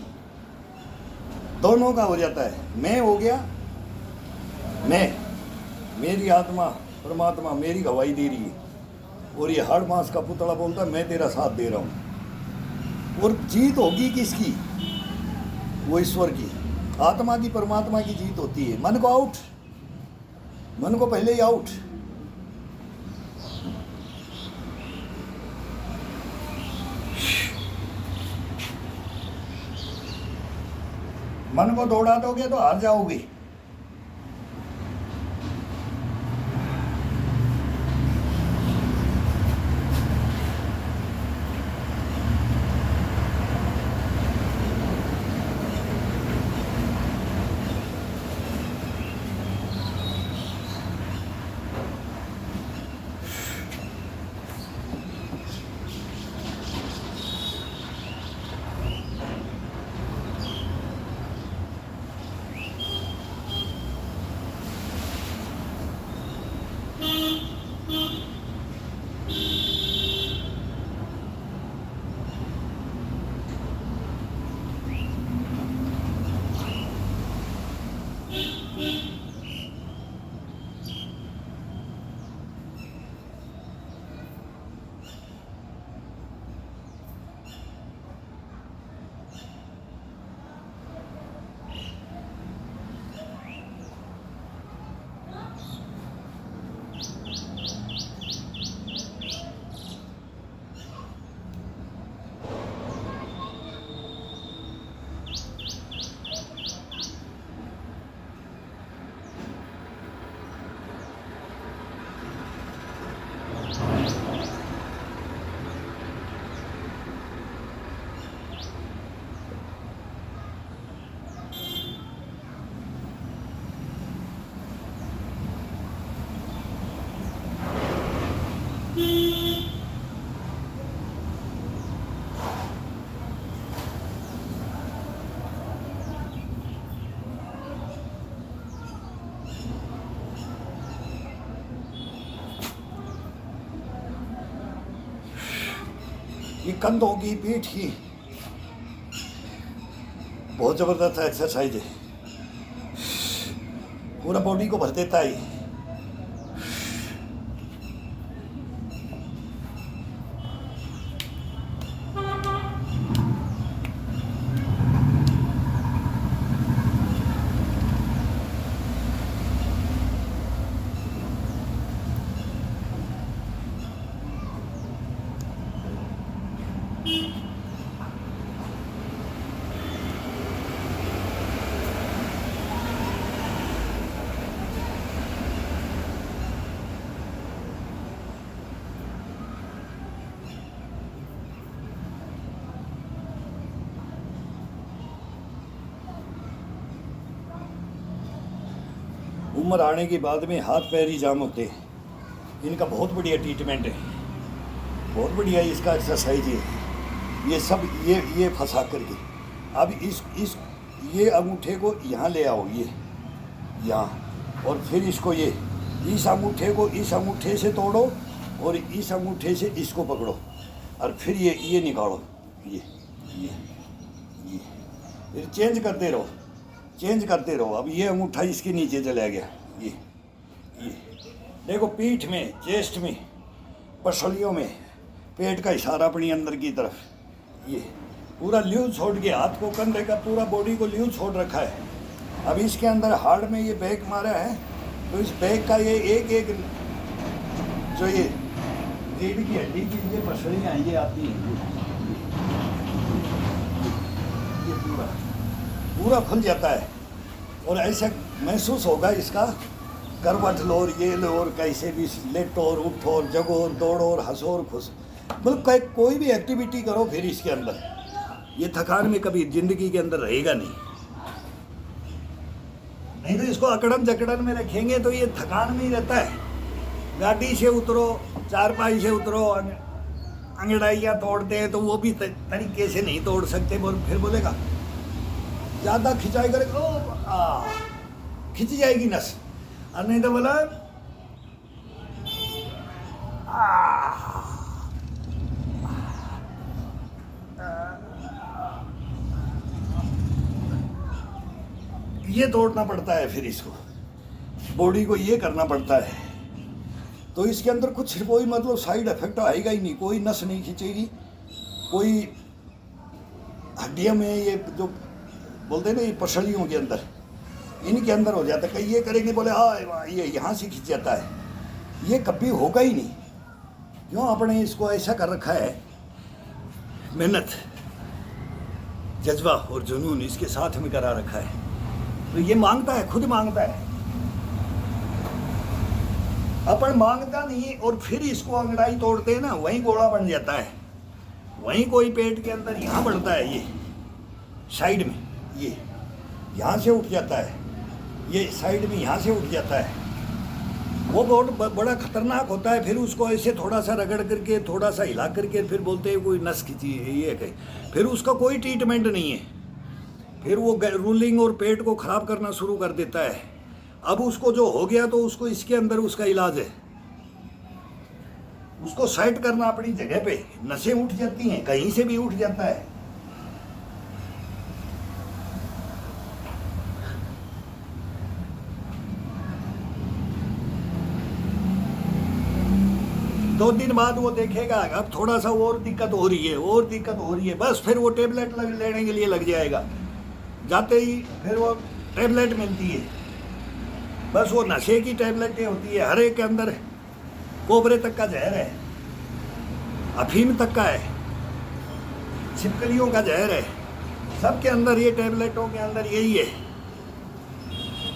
Speaker 1: दोनों का हो जाता है। मैं हो गया मैं, मेरी आत्मा परमात्मा मेरी गवाही दे रही है, और ये हाड़ मांस का पुतला बोलता है मैं तेरा साथ दे रहा हूँ। और जीत होगी किसकी? वो ईश्वर की, आत्मा की, परमात्मा की जीत होती है। मन को आउट, मन को पहले ही आउट। मन को दौड़ा दोगे तो हार जाओगे। ये कंधों की, पीठ की बहुत जबरदस्त एक्सरसाइज है, पूरा बॉडी को भर देता है। उम्र आने के बाद में हाथ पैर ही जाम होते हैं। इनका बहुत बढ़िया ट्रीटमेंट है, बहुत बढ़िया इसका एक्सरसाइज है। ये सब ये फंसा करके अब इस ये अंगूठे को यहाँ ले आओ, ये यहाँ, और फिर इसको ये इस अंगूठे को इस अंगूठे से तोड़ो और इस अंगूठे से इसको पकड़ो और फिर ये निकालो, ये फिर चेंज करते रहो, चेंज करते रहो। अब ये अंगूठा इसके नीचे चला गया, ये देखो, पीठ में, चेस्ट में, पसलियों में, पेट का इशारा अपनी अंदर की तरफ, ये पूरा ल्यूज छोड़ के हाथ को, कंधे का, पूरा बॉडी को ल्यूज छोड़ रखा है। अब इसके अंदर हार्ड में ये बैग मारा है, तो इस बैग का ये एक जो ये रीढ़ की हड्डी की ये पसलियाँ ये आती हैं, ये पूरा खुल जाता है। और ऐसा महसूस होगा इसका, करवट लो और ये लो और कैसे भी लेटो और उठो और जगो और दौड़ो और हंसो और खुश, मतलब कोई भी एक्टिविटी करो फिर इसके अंदर ये थकान में कभी जिंदगी के अंदर रहेगा नहीं तो इसको अकड़न जकड़न में रखेंगे तो ये थकान में ही रहता है। गाड़ी से उतरो, चारपाई से उतरो, अंगड़ाइयाँ तोड़ते हैं तो वो भी तरीके से नहीं तोड़ सकते, फिर बोलेगा ज़्यादा खिंचाई करेगा, खिंच जाएगी नस, और नहीं तो बोला ये तोड़ना पड़ता है फिर इसको। बॉडी को ये करना पड़ता है। तो इसके अंदर कुछ कोई मतलब साइड इफेक्ट आएगा ही नहीं, कोई नस नहीं खींचेगी, कोई हड्डियों में ये जो बोलते हैं ना ये पसलियों के अंदर, इनके अंदर हो जाता है। कई ये करेंगे बोले हाँ ये यहाँ से खींच जाता है, ये कभी होगा ही नहीं। क्यों आपने इसको ऐसा कर रखा है, मेहनत जज्बा और जुनून इसके साथ में करा रखा है, तो ये मांगता है, खुद मांगता है। अपन मांगता नहीं और फिर इसको अंगड़ाई तोड़ते हैं ना, वहीं गोला बन जाता है, वहीं कोई पेट के अंदर यहाँ बढ़ता है, ये साइड में ये यहाँ से उठ जाता है, ये साइड में यहाँ से उठ जाता है, वो बहुत बड़ा खतरनाक होता है। फिर उसको ऐसे थोड़ा सा रगड़ करके, थोड़ा सा हिला करके फिर बोलते हैं कोई नस खींची है, ये कहीं, फिर उसका कोई ट्रीटमेंट नहीं है, फिर वो रूलिंग और पेट को ख़राब करना शुरू कर देता है। अब उसको जो हो गया तो उसको इसके अंदर उसका इलाज है, उसको सेट करना अपनी जगह पे। नसें उठ जाती हैं, कहीं से भी उठ जाता है। दो दिन बाद वो देखेगा अब थोड़ा सा और दिक्कत हो रही है, और दिक्कत हो रही है, बस फिर वो टेबलेट लेने के लिए लग जाएगा। जाते ही फिर वो टेबलेट मिलती है, बस वो नशे की टेबलेटें होती है। हर एक के अंदर कोबरे तक का जहर है, अफीम तक का है, छिपकलियों का जहर है, सबके अंदर ये टेबलेटों के अंदर यही है।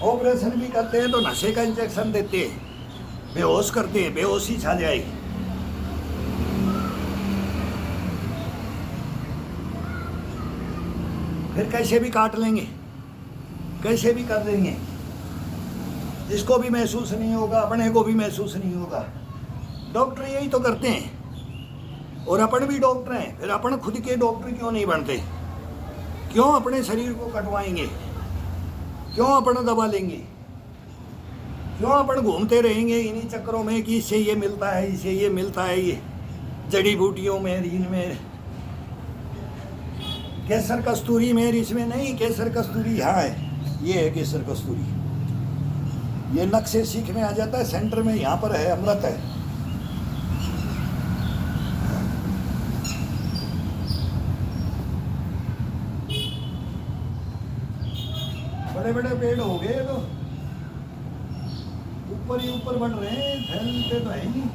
Speaker 1: ऑपरेशन भी करते हैं तो नशे का इंजेक्शन देते हैं, बेहोश करते हैं, बेहोशी छा जाए। फिर कैसे भी काट लेंगे, कैसे भी कर देंगे, इसको भी महसूस नहीं होगा, अपने को भी महसूस नहीं होगा। डॉक्टर यही तो करते हैं, और अपन भी डॉक्टर हैं, फिर अपन खुद के डॉक्टर क्यों नहीं बनते? क्यों अपने शरीर को कटवाएंगे? क्यों अपन दबा लेंगे? क्यों अपन घूमते रहेंगे इन्हीं चक्करों में कि इससे ये मिलता है, इससे ये मिलता है, ये जड़ी बूटियों में, इनमें केसर कस्तूरी में, इसमें नहीं, केसर कस्तूरी यहाँ है, ये है केसर कस्तूरी। ये नक से सीख में आ जाता है, सेंटर में यहाँ पर है, अमृत है। बड़े बड़े पेड़ हो गए तो ऊपर ही ऊपर बढ़ रहे हैं, फैलते तो है नहीं।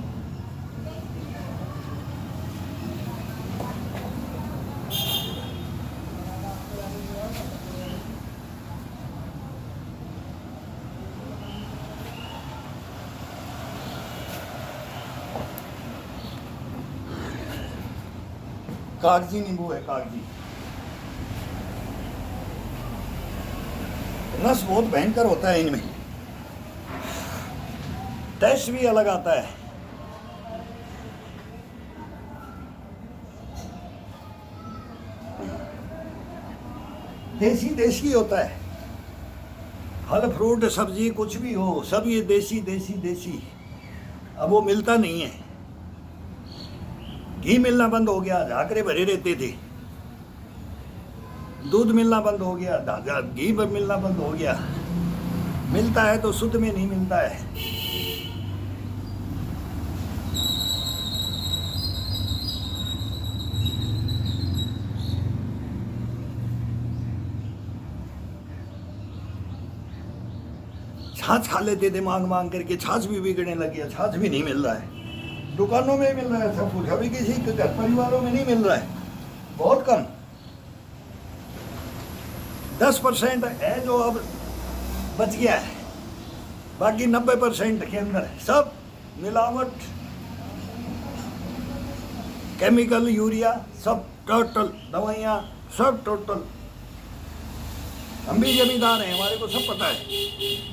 Speaker 1: कागजी नींबू है, कागजी। रस बहुत भयंकर होता है इनमें, टेस्ट भी अलग आता है। देसी देसी होता है, फल फ्रूट सब्जी कुछ भी हो, सब ये देसी देसी देसी। अब वो मिलता नहीं है, घी मिलना बंद हो गया, झाकरे भरे रहते थे, दूध मिलना बंद हो गया, घी मिलना बंद हो गया। मिलता है तो शुद्ध में नहीं मिलता है। छाछ खा लेते थे मांग मांग करके, छाछ भी बिगड़ने लग गया, छाछ भी नहीं मिल रहा है। दुकानों में मिल रहा है सब कुछ, अभी किसी घर परिवारों में नहीं मिल रहा है, बहुत कम। 10% है जो अब बच गया है, बाकी 90% के अंदर सब मिलावट, केमिकल, यूरिया, सब टोटल दवाइयाँ, सब टोटल। हम भी जमींदार हैं, हमारे को सब पता है।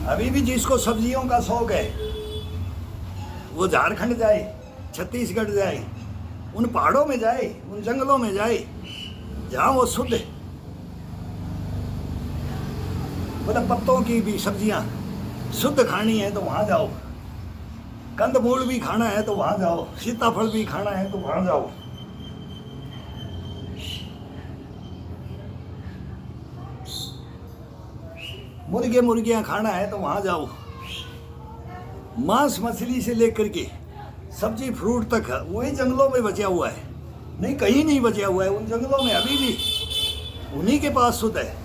Speaker 1: अभी भी जिसको सब्जियों का शौक है वो झारखंड जाए, छत्तीसगढ़ जाए, उन पहाड़ों में जाए, उन जंगलों में जाए जहाँ वो शुद्ध मतलब पत्तों की भी सब्जियां शुद्ध खानी है तो वहां जाओ, कंदमूल भी खाना है तो वहां जाओ, सीताफल भी खाना है तो वहां जाओ। मुर्गे मुर्गियां खाना है तो वहां जाओ। मांस मछली से लेकर के सब्जी फ्रूट तक वही जंगलों में बचा हुआ है, नहीं कहीं नहीं बचा हुआ है। उन जंगलों में अभी भी उन्हीं के पास शुद्ध है।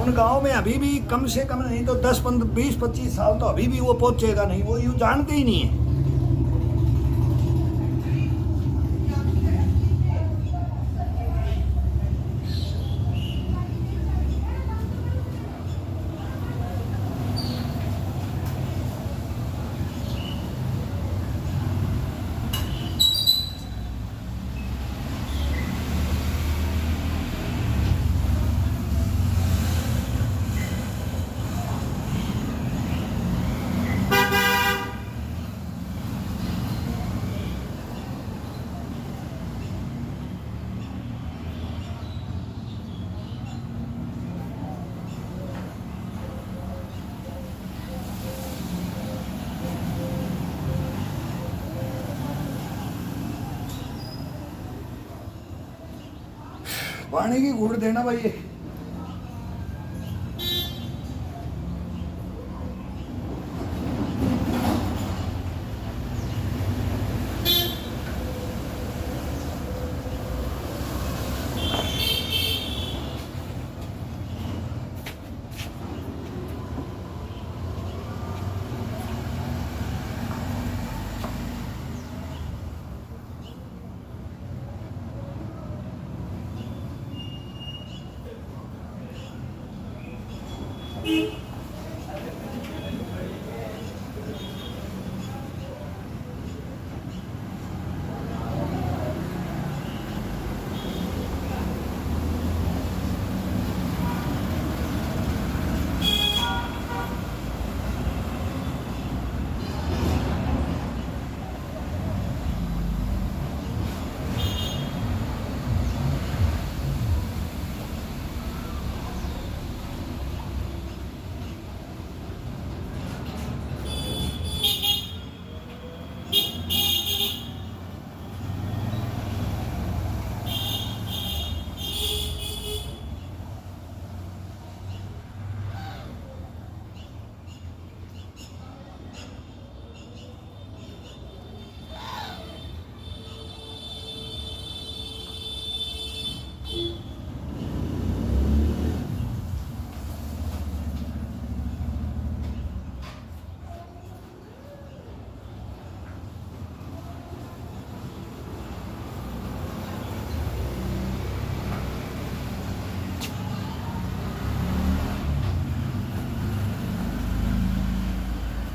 Speaker 1: उन गांव में अभी भी कम से कम नहीं तो 10 15 20 25 साल तो अभी भी वो पहुंचेगा नहीं, वो यूं जानते ही नहीं है। पानी की घूंट देना भाई।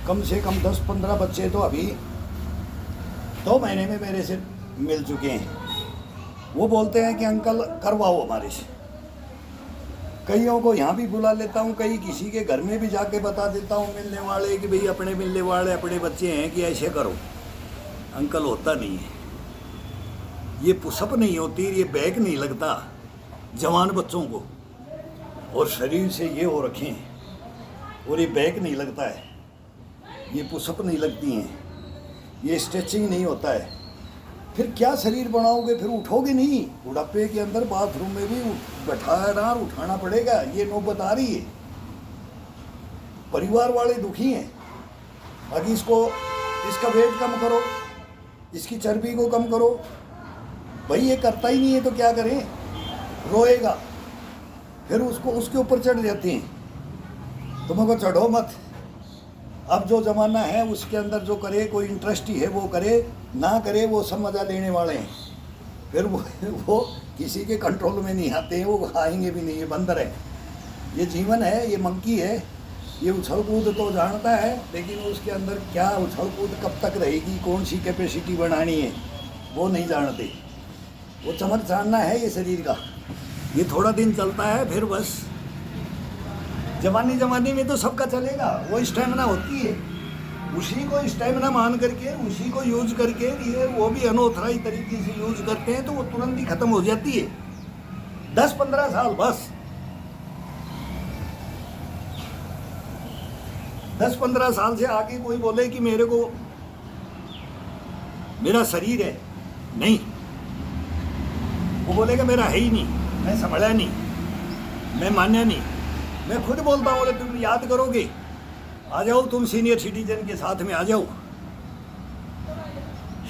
Speaker 1: कम से कम 10-15 बच्चे तो अभी 2 महीने में मेरे से मिल चुके हैं। वो बोलते हैं कि अंकल करवाओ हमारे से। कईयों को यहाँ भी बुला लेता हूँ, कई किसी के घर में भी जाके बता देता हूँ मिलने वाले कि भाई अपने मिलने वाले अपने बच्चे हैं कि ऐसे करो। अंकल होता नहीं है, ये पुशअप नहीं होती, ये बैक नहीं लगता जवान बच्चों को, और शरीर से ये हो रखे हैं और ये बैक नहीं लगता है, ये पुशअप नहीं लगती हैं, ये स्ट्रेचिंग नहीं होता है। फिर क्या शरीर बनाओगे, फिर उठोगे नहीं। बुढ़ापे के अंदर बाथरूम में भी बैठाना उठाना पड़ेगा, ये नौबत आ रही है। परिवार वाले दुखी हैं। अभी इसका वेट कम करो, इसकी चर्बी को कम करो। भाई ये करता ही नहीं है तो क्या करें, रोएगा। फिर उसके ऊपर चढ़ जाते हैं। तुमको चढ़ो मत। अब जो ज़माना है उसके अंदर जो करे, कोई इंटरेस्ट ही है वो करे, ना करे वो सब मज़ा लेने वाले हैं। फिर वो किसी के कंट्रोल में नहीं आते हैं, वो आएंगे भी नहीं। ये बंदर है, ये जीवन है, ये मंकी है। ये उछल कूद तो जानता है, लेकिन उसके अंदर क्या उछल कूद कब तक रहेगी, कौन सी कैपेसिटी बनानी है वो नहीं जानते। वो चमक जानना है ये शरीर का, ये थोड़ा दिन चलता है फिर बस। जवानी में तो सबका चलेगा, वो स्टेमिना होती है, उसी को स्टेमिना मान करके उसी को यूज करके ये वो भी अनऑथराइज तरीके से यूज करते हैं तो वो तुरंत ही खत्म हो जाती है। 10-15 साल बस, 10-15 साल से आगे कोई बोले कि मेरे को मेरा शरीर है, नहीं, वो बोलेगा मेरा है ही नहीं, मैं संभला नहीं, मैं मान्या नहीं। मैं खुद बोलता हूँ, तुम याद करोगे, आ जाओ तुम सीनियर सिटीजन के साथ में आ जाओ,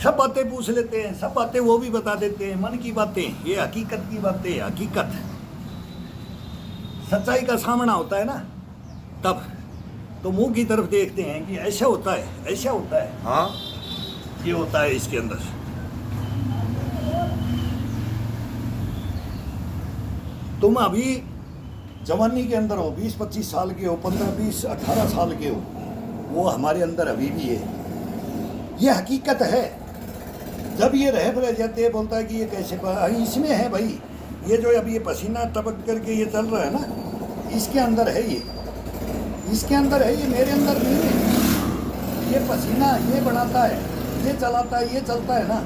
Speaker 1: सब बातें पूछ लेते हैं, सब बातें वो भी बता देते हैं, मन की बातें, ये हकीकत की बातें, हकीकत सच्चाई का सामना होता है ना, तब तो मुंह की तरफ देखते हैं कि ऐसा होता है, ऐसा होता है, हाँ ये होता है इसके अंदर। तुम अभी जवानी के अंदर हो, 20-25 साल के हो, 15-20-18 साल के हो, वो हमारे अंदर अभी भी है, ये हकीकत है। जब ये रह जाते हैं, बोलता है कि ये कैसे इसमें है भाई, ये जो अभी ये पसीना टपक करके ये चल रहा है ना, इसके अंदर है, ये इसके अंदर है, ये मेरे अंदर नहीं है। ये पसीना ये बनाता है, ये चलाता है, ये चलता है ना।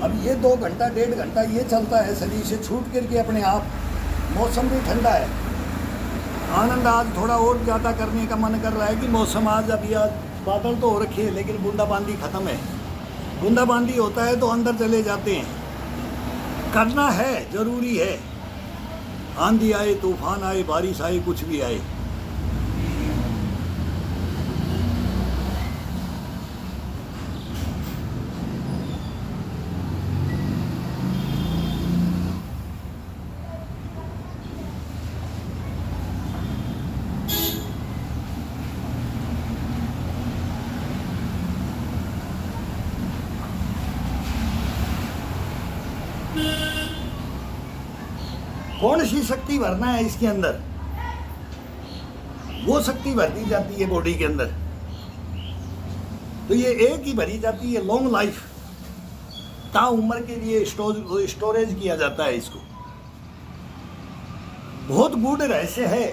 Speaker 1: अब ये 2 घंटा 1.5 घंटा ये चलता है, शरीर से छूट करके अपने आप। मौसम भी ठंडा है, आनंद आज थोड़ा और ज़्यादा करने का मन कर रहा है कि मौसम आज अभी आज बादल तो हो रखे हैं लेकिन बूंदाबांदी ख़त्म है। बूंदाबांदी होता है तो अंदर चले जाते हैं, करना है, ज़रूरी है। आंधी आए, तूफान आए, बारिश आए, कुछ भी आए, कौन सी शक्ति भरना है इसके अंदर, वो शक्ति भर दी जाती है बॉडी के अंदर। तो ये एक ही भरी जाती है, लॉन्ग लाइफ, ताउम्र के लिए स्टोरेज किया जाता है इसको। बहुत गूढ़ रहस्य है।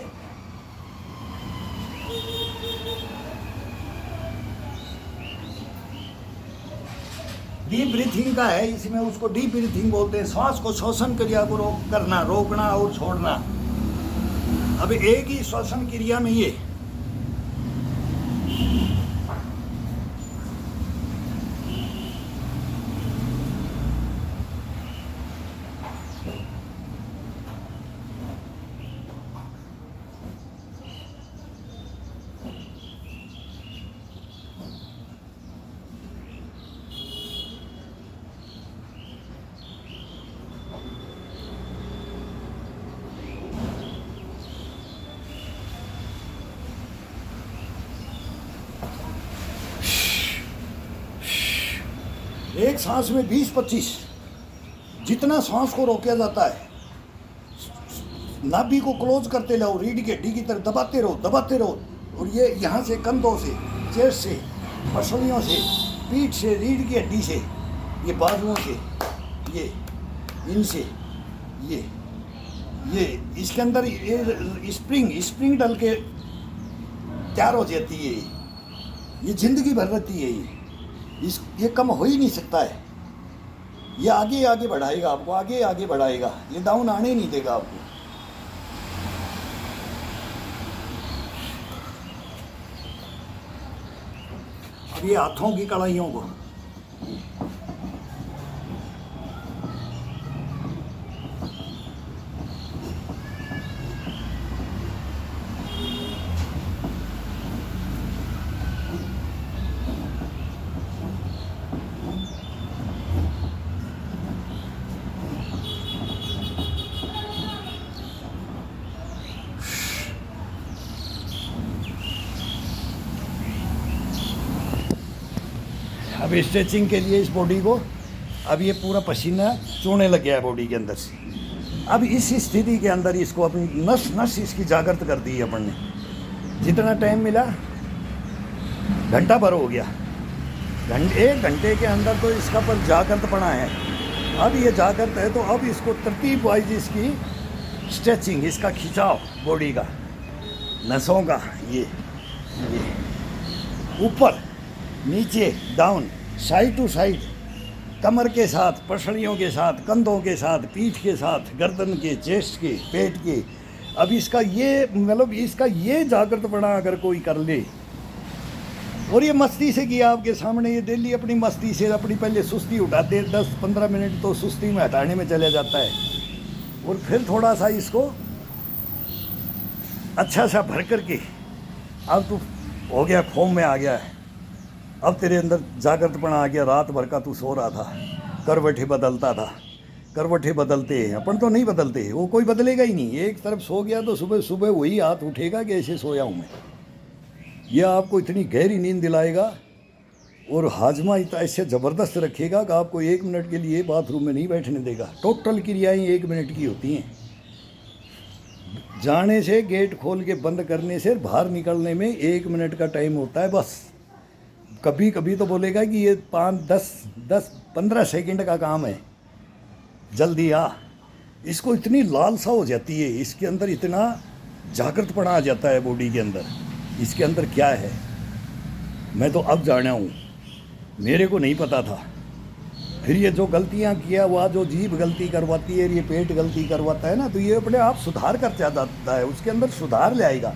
Speaker 1: डीप ब्रीथिंग का है इसमें, उसको डीप ब्रीथिंग बोलते हैं। श्वास को श्वसन क्रिया को करना, रोकना और छोड़ना। अब एक ही श्वसन क्रिया में ये एक सांस में 20-25 जितना सांस को रोका जाता है, नाभि को क्लोज करते रहो, रीढ़ की हड्डी की तरफ दबाते रहो। और ये यहाँ से कंधों से, चेस्ट से, पसलियों से, पीठ से, रीढ़ की हड्डी से, ये बाजुओं से, ये इनसे, ये इसके अंदर ये स्प्रिंग डल के तैयार हो जाती है। ये जिंदगी भर रहती है। ये कम हो ही नहीं सकता है। ये आगे बढ़ाएगा आपको, आगे बढ़ाएगा, ये डाउन आने ही नहीं देगा आपको। अब ये हाथों की कड़ाइयों को अब स्ट्रेचिंग के लिए इस बॉडी को, अब ये पूरा पसीना चूने लग गया है बॉडी के अंदर से। अब इस स्थिति के अंदर इसको अपनी नस इसकी जागृत कर दी है अपन ने। जितना टाइम मिला, घंटा भर हो गया, 1 घंटे के अंदर तो इसका पर जागृत पड़ा है। अब ये जागृत है तो अब इसको तरतीब वाइज इसकी स्ट्रेचिंग, इसका खिंचाव बॉडी का, नसों का, ये ऊपर नीचे डाउन, साइड टू साइड, कमर के साथ, पसलियों के साथ, कंधों के साथ, पीठ के साथ, गर्दन के, चेस्ट के, पेट के। अब इसका ये मतलब इसका ये जागृतपना अगर कोई कर ले, और ये मस्ती से किया आपके सामने, ये डेली अपनी मस्ती से अपनी पहले सुस्ती उठाते 10-15 मिनट तो सुस्ती में हटाने में चले जाता है, और फिर थोड़ा सा इसको अच्छा सा भर करके अब तू हो गया, फॉर्म में आ गया है, अब तेरे अंदर जागृतपना आ गया। रात भर का तू सो रहा था, करवटें बदलता था, करवटें बदलते हैं अपन तो नहीं बदलते, वो कोई बदलेगा ही नहीं। एक तरफ सो गया तो सुबह सुबह वही हाथ उठेगा कि ऐसे सोया हूँ मैं। यह आपको इतनी गहरी नींद दिलाएगा और हाजमा इतना ऐसे ज़बरदस्त रखेगा कि आपको 1 मिनट के लिए बाथरूम में नहीं बैठने देगा। टोटल क्रियाएं 1 मिनट की होती हैं। जाने से, गेट खोल के बंद करने से बाहर निकलने में 1 मिनट का टाइम होता है बस। कभी कभी तो बोलेगा कि ये 5-10-15 सेकंड का काम है, जल्दी आ। इसको इतनी लालसा हो जाती है, इसके अंदर इतना जागृतपना आ जाता है बॉडी के अंदर। इसके अंदर क्या है मैं तो अब जाना हूँ, मेरे को नहीं पता था। फिर ये जो गलतियाँ किया हुआ, जो जीभ गलती करवाती है, ये पेट गलती करवाता है ना, तो ये अपने आप सुधार कर जाता है, उसके अंदर सुधार ले आएगा।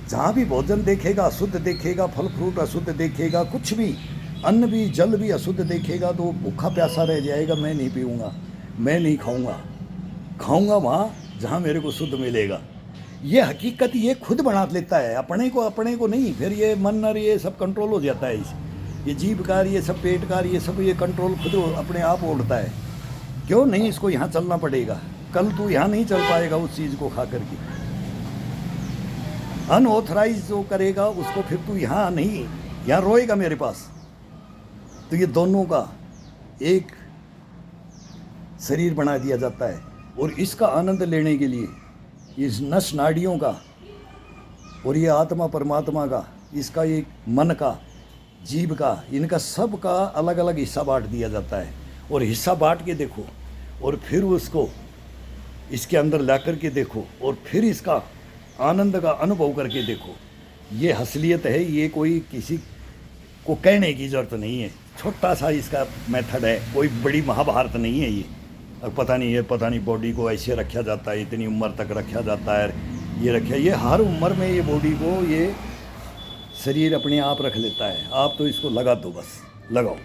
Speaker 1: जहाँ भी भोजन देखेगा अशुद्ध देखेगा, फल फ्रूट अशुद्ध देखेगा, कुछ भी अन्न भी जल भी अशुद्ध देखेगा तो भूखा प्यासा रह जाएगा। मैं नहीं पीऊँगा, मैं नहीं खाऊँगा, खाऊँगा वहाँ जहाँ मेरे को शुद्ध मिलेगा। ये हकीकत ये खुद बना लेता है, अपने को नहीं। फिर ये मन और ये सब कंट्रोल हो जाता है, ये जीभ का, ये सब पेट का, ये सब ये कंट्रोल खुद अपने आप उड़ता है। क्यों नहीं, इसको यहाँ चलना पड़ेगा। कल तू यहाँ नहीं चल पाएगा उस चीज़ को खा करके। अनऑथराइज जो करेगा उसको फिर तू यहाँ नहीं, यहाँ रोएगा मेरे पास। तो ये दोनों का एक शरीर बना दिया जाता है, और इसका आनंद लेने के लिए इस नस नाड़ियों का और ये आत्मा परमात्मा का, इसका एक मन का, जीव का, इनका सब का अलग अलग हिस्सा बांट दिया जाता है। और हिस्सा बांट के देखो, और फिर उसको इसके अंदर ला करके देखो, और फिर इसका आनंद का अनुभव करके देखो। ये असलियत है, ये कोई किसी को कहने की ज़रूरत नहीं है। छोटा सा इसका मेथड है, कोई बड़ी महाभारत नहीं है ये। और पता नहीं बॉडी को ऐसे रखा जाता है, इतनी उम्र तक रखा जाता है, ये हर उम्र में ये बॉडी को ये शरीर अपने आप रख लेता है। आप तो इसको लगा दो, बस लगाओ।